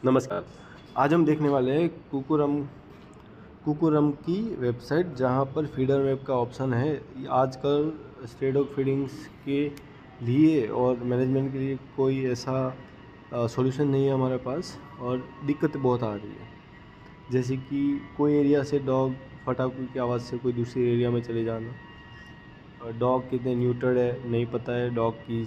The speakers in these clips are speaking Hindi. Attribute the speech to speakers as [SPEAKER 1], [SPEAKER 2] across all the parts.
[SPEAKER 1] नमस्कार। आज हम देखने वाले हैं कुकुरम की वेबसाइट, जहां पर फीडर वेब का ऑप्शन है। आजकल स्ट्रे डॉग फीडिंग्स के लिए और मैनेजमेंट के लिए कोई ऐसा सॉल्यूशन नहीं है हमारे पास, और दिक्कत बहुत आ रही है। जैसे कि कोई एरिया से डॉग फटाकों की आवाज़ से कोई दूसरे एरिया में चले जाना, डॉग कितने न्यूट्रड है नहीं पता है, डॉग की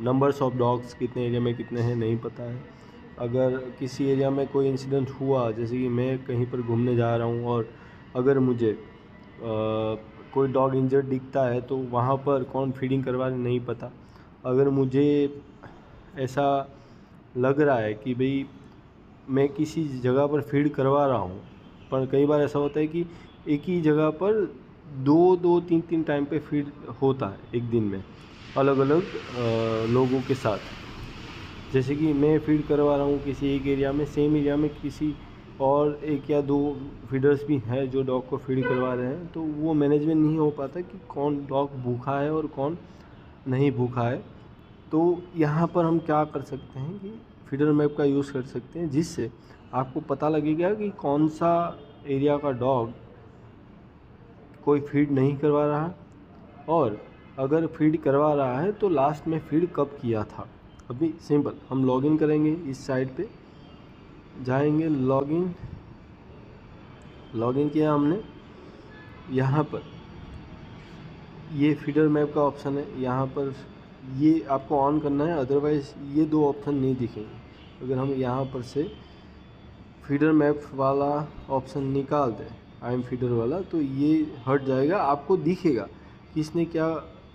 [SPEAKER 1] नंबर्स ऑफ डॉग्स कितने एरिया में कितने हैं नहीं पता है। अगर किसी एरिया में कोई इंसिडेंट हुआ, जैसे कि मैं कहीं पर घूमने जा रहा हूँ और अगर मुझे कोई डॉग इंजर्ड दिखता है तो वहाँ पर कौन फीडिंग करवा रहा है नहीं पता। अगर मुझे ऐसा लग रहा है कि भाई मैं किसी जगह पर फीड करवा रहा हूँ, पर कई बार ऐसा होता है कि एक ही जगह पर दो तीन तीन टाइम पे फीड होता है एक दिन में, अलग अलग लोगों के साथ। जैसे कि मैं फीड करवा रहा हूँ किसी एक एरिया में, सेम एरिया में किसी और एक या दो फीडर्स भी हैं जो डॉग को फीड करवा रहे हैं, तो वो मैनेजमेंट नहीं हो पाता कि कौन डॉग भूखा है और कौन नहीं भूखा है। तो यहाँ पर हम क्या कर सकते हैं कि फीडर मैप का यूज़ कर सकते हैं, जिससे आपको पता लगेगा कि कौन सा एरिया का डॉग कोई फीड नहीं करवा रहा, और अगर फीड करवा रहा है तो लास्ट में फीड कब किया था। अभी सिंपल हम लॉगिन करेंगे, इस साइट पे जाएंगे, लॉगिन किया हमने। यहाँ पर ये फीडर मैप का ऑप्शन है, यहाँ पर ये आपको ऑन करना है, अदरवाइज़ ये दो ऑप्शन नहीं दिखेंगे। अगर हम यहाँ पर से फीडर मैप वाला ऑप्शन निकाल दें, आई एम फीडर वाला, तो ये हट जाएगा। आपको दिखेगा किसने क्या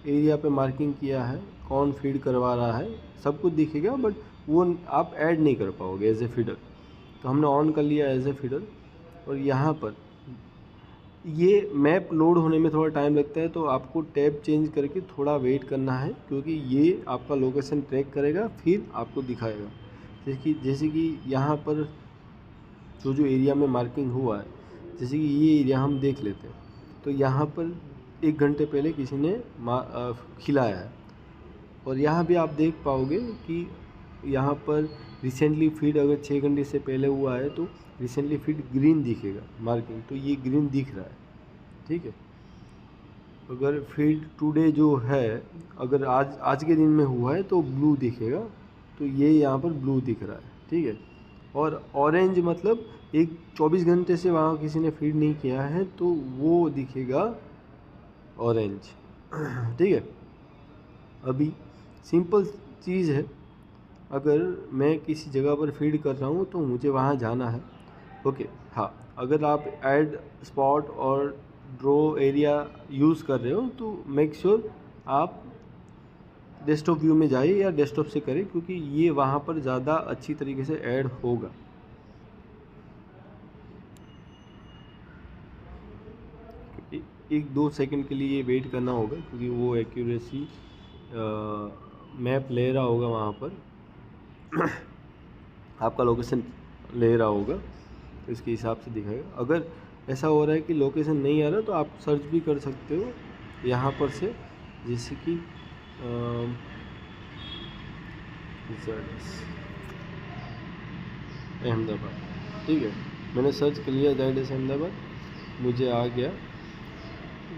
[SPEAKER 1] एरिया पे मार्किंग किया है, कौन फीड करवा रहा है, सब कुछ दिखेगा, बट वो आप ऐड नहीं कर पाओगे एज ए फीडर। तो हमने ऑन कर लिया एज ए फीडर, और यहाँ पर ये मैप लोड होने में थोड़ा टाइम लगता है, तो आपको टैब चेंज करके थोड़ा वेट करना है, क्योंकि ये आपका लोकेशन ट्रैक करेगा फिर आपको दिखाएगा। जैसे कि यहाँ पर जो एरिया में मार्किंग हुआ है, जैसे कि ये एरिया हम देख लेते हैं, तो यहाँ पर 1 घंटे पहले किसी ने खिलाया है, और यहाँ भी आप देख पाओगे कि यहाँ पर रिसेंटली फीड अगर 6 घंटे से पहले हुआ है तो रिसेंटली फीड ग्रीन दिखेगा मार्किंग, तो ये ग्रीन दिख रहा है, ठीक है। अगर फीड टुडे जो है, अगर आज के दिन में हुआ है तो ब्लू दिखेगा, तो ये यहाँ पर ब्लू दिख रहा है, ठीक है। और ऑरेंज मतलब एक 24 घंटे से वहाँ किसी ने फीड नहीं किया है तो वो दिखेगा ऑरेंज, ठीक है। अभी सिंपल चीज़ है, अगर मैं किसी जगह पर फीड कर रहा हूँ तो मुझे वहाँ जाना है, ओके। हाँ, अगर आप ऐड स्पॉट और ड्रॉ एरिया यूज़ कर रहे हो तो मेक श्योर आप डेस्कटॉप व्यू में जाइए या डेस्कटॉप से करें, क्योंकि ये वहाँ पर ज़्यादा अच्छी तरीके से ऐड होगा। एक दो सेकंड के लिए वेट करना होगा, क्योंकि वो एक्यूरेसी मैप ले रहा होगा, वहाँ पर आपका लोकेशन ले रहा होगा, तो इसके हिसाब से दिखाएगा। अगर ऐसा हो रहा है कि लोकेशन नहीं आ रहा तो आप सर्च भी कर सकते हो यहाँ पर से, जैसे कि अहमदाबाद, ठीक है। मैंने सर्च कर लिया जाइडस अहमदाबाद, मुझे आ गया,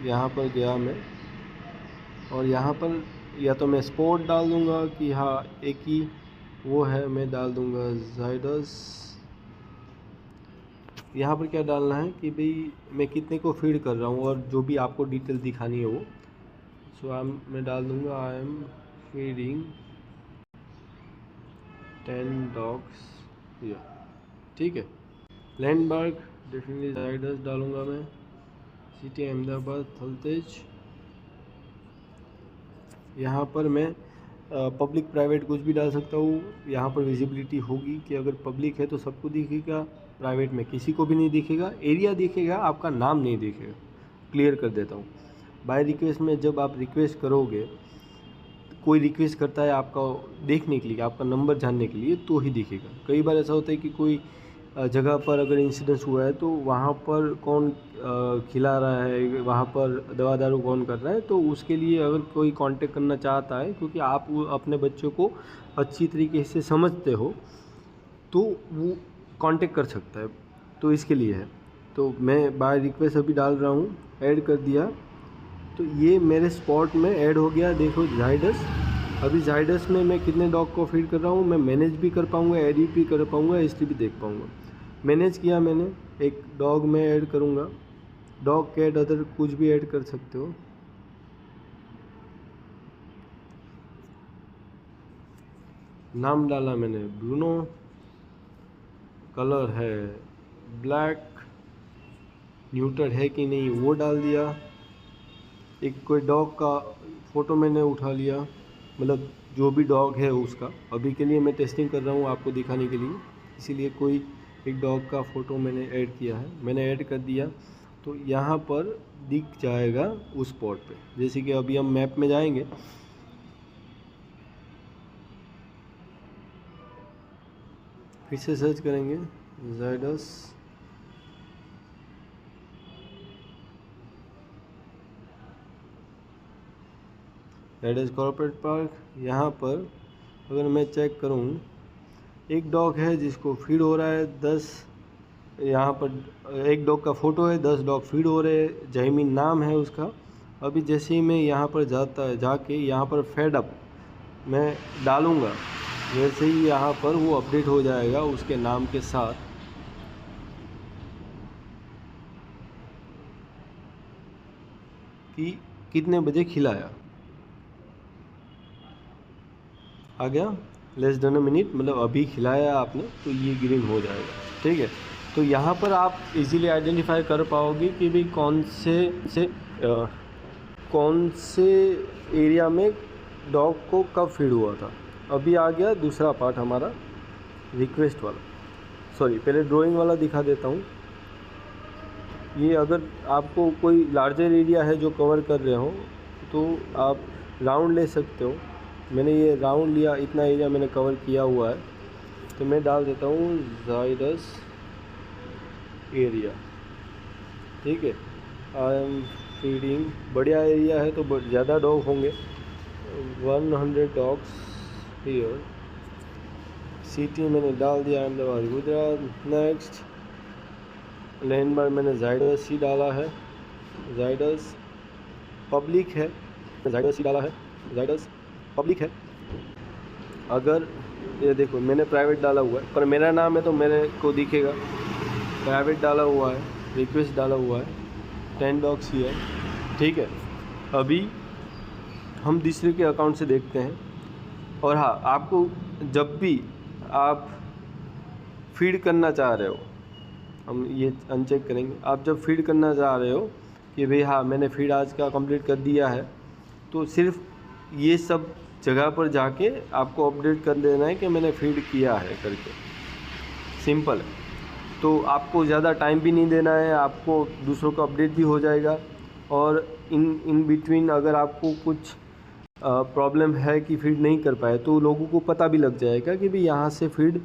[SPEAKER 1] यहाँ पर गया मैं, और यहाँ पर या तो मैं स्पॉट डाल दूँगा कि हाँ एक ही वो है, मैं डाल दूँगा जाइडस। यहाँ पर क्या डालना है कि भाई मैं कितने को फीड कर रहा हूँ, और जो भी आपको डिटेल दिखानी है वो। सो मैं डाल दूँगा आई एम फीडिंग 10 डॉग्स, या ठीक है। लैंडमार्क डेफिनेटली जाइडस डालूँगा मैं, सिटी अहमदाबाद थलतेज। यहाँ पर मैं पब्लिक प्राइवेट कुछ भी डाल सकता हूँ। यहाँ पर विजिबिलिटी होगी कि अगर पब्लिक है तो सबको दिखेगा, प्राइवेट में किसी को भी नहीं दिखेगा, एरिया दिखेगा, आपका नाम नहीं दिखेगा। क्लियर कर देता हूँ, बाय रिक्वेस्ट में जब आप रिक्वेस्ट करोगे, कोई रिक्वेस्ट करता है आपका देखने के लिए, आपका नंबर जानने के लिए, तो ही दिखेगा। कई बार ऐसा होता है कि कोई जगह पर अगर इंसिडेंस हुआ है तो वहाँ पर कौन खिला रहा है, वहाँ पर दवा दारू कौन कर रहा है, तो उसके लिए अगर कोई कांटेक्ट करना चाहता है, क्योंकि आप अपने बच्चों को अच्छी तरीके से समझते हो, तो वो कांटेक्ट कर सकता है, तो इसके लिए है। तो मैं बाय रिक्वेस्ट अभी डाल रहा हूँ, ऐड कर दिया, तो ये मेरे स्पॉट में ऐड हो गया। देखो जाइडस, अभी जाइडस में मैं कितने डॉग को फीड कर रहा हूँ, मैं मैनेज भी कर पाऊँगा, एडिट भी कर पाऊँगा, हिस्ट्री भी देख पाऊँगा। मैनेज किया मैंने, एक डॉग में ऐड करूँगा, डॉग कैट अदर कुछ भी ऐड कर सकते हो। नाम डाला मैंने ब्रूनो, कलर है ब्लैक, न्यूटर है कि नहीं वो डाल दिया। एक कोई डॉग का फ़ोटो मैंने उठा लिया, मतलब जो भी डॉग है उसका, अभी के लिए मैं टेस्टिंग कर रहा हूँ आपको दिखाने के लिए, इसीलिए कोई एक डॉग का फ़ोटो मैंने ऐड किया है, मैंने ऐड कर दिया। तो यहाँ पर दिख जाएगा उस स्पॉट पे। जैसे कि अभी हम मैप में जाएंगे, फिर से सर्च करेंगे जाइडस, जाइडस कॉर्पोरेट पार्क। यहाँ पर अगर मैं चेक करूँ, एक डॉग है जिसको फीड हो रहा है 10, यहाँ पर एक डॉग का फ़ोटो है, 10 डॉग फीड हो रहे हैं, जैमिन नाम है उसका। अभी जैसे ही मैं यहाँ पर जाके यहाँ पर फेड अप मैं डालूँगा, वैसे ही यहाँ पर वो अपडेट हो जाएगा उसके नाम के साथ। कि कितने बजे खिलाया, आ गया लेस देन अ मिनट, मतलब अभी खिलाया आपने तो ये ग्रीन हो जाएगा, ठीक है। तो यहाँ पर आप इजीली आइडेंटिफाई कर पाओगे कि भाई कौन से एरिया में डॉग को कब फीड हुआ था। अभी आ गया दूसरा पार्ट हमारा रिक्वेस्ट वाला, सॉरी पहले ड्राइंग वाला दिखा देता हूँ। ये अगर आपको कोई लार्जर एरिया है जो कवर कर रहे हो तो आप राउंड ले सकते हो। मैंने ये राउंड लिया, इतना एरिया मैंने कवर किया हुआ है, तो मैं डाल देता हूँ जाइडस एरिया, ठीक है। आई एम फीडिंग, बढ़िया एरिया है तो ज़्यादा डॉग होंगे, 100 डॉग्स हियर। सिटी मैंने डाल दिया अहमदाबाद गुजरात। नेक्स्ट लैंडमार्क मैंने जाइडस ही डाला है, जाइडस पब्लिक है, जाइडस ही डाला है, जाइडस पब्लिक है। अगर ये देखो मैंने प्राइवेट डाला हुआ है, पर मेरा नाम है तो मेरे को दिखेगा, प्राइवेट डाला हुआ है, रिक्वेस्ट डाला हुआ है, 10 डॉग्स ही है, ठीक है। अभी हम दूसरे के अकाउंट से देखते हैं। और हाँ, आपको जब भी आप फीड करना चाह रहे हो, हम ये अनचेक करेंगे, आप जब फीड करना चाह रहे हो कि भाई हाँ मैंने फीड आज का कंप्लीट कर दिया है, तो सिर्फ ये सब जगह पर जाके आपको अपडेट कर देना है कि मैंने फीड किया है करके, सिंपल है। तो आपको ज़्यादा टाइम भी नहीं देना है, आपको दूसरों को अपडेट भी हो जाएगा। और इन बिटवीन अगर आपको कुछ प्रॉब्लम है कि फीड नहीं कर पाए, तो लोगों को पता भी लग जाएगा कि भाई यहाँ से फीड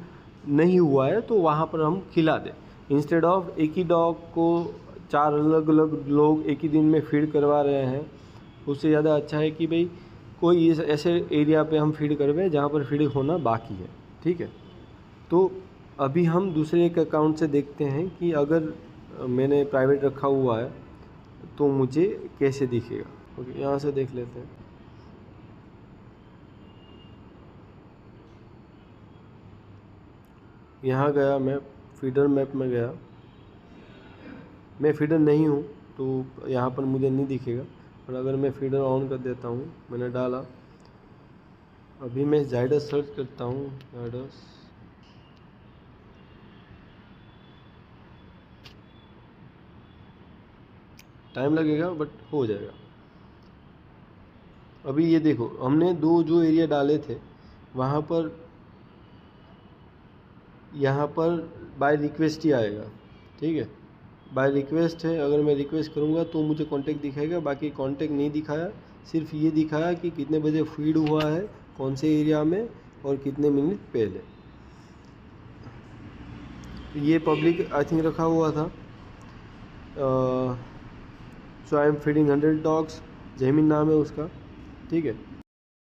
[SPEAKER 1] नहीं हुआ है, तो वहाँ पर हम खिला दें। इंस्टेड ऑफ एक ही डॉग को 4 अलग अलग लोग एक ही दिन में फीड करवा रहे हैं, उससे ज़्यादा अच्छा है कि भाई कोई ऐसे एरिया पे हम फीड करवाएं जहाँ पर फीड होना बाकी है, ठीक है। तो अभी हम दूसरे एक अकाउंट से देखते हैं कि अगर मैंने प्राइवेट रखा हुआ है तो मुझे कैसे दिखेगा। ओके, यहाँ से देख लेते हैं। यहाँ गया मैं, फीडर मैप में गया, मैं फीडर नहीं हूँ तो यहाँ पर मुझे नहीं दिखेगा। और अगर मैं फीडर ऑन कर देता हूँ, मैंने डाला, अभी मैं जाइडस सर्च करता हूँ, जाइडस टाइम लगेगा बट हो जाएगा। अभी ये देखो हमने दो जो एरिया डाले थे वहाँ पर, यहाँ पर बाय रिक्वेस्ट ही आएगा, ठीक है, बाय रिक्वेस्ट है। अगर मैं रिक्वेस्ट करूँगा तो मुझे कांटेक्ट दिखाएगा, बाकी कांटेक्ट नहीं दिखाया, सिर्फ ये दिखाया कि कितने बजे फीड हुआ है, कौन से एरिया में और कितने मिनट पहले। ये पब्लिक आई थिंक रखा हुआ था। So I am feeding 100 dogs, Jaimin नाम है उसका, ठीक है।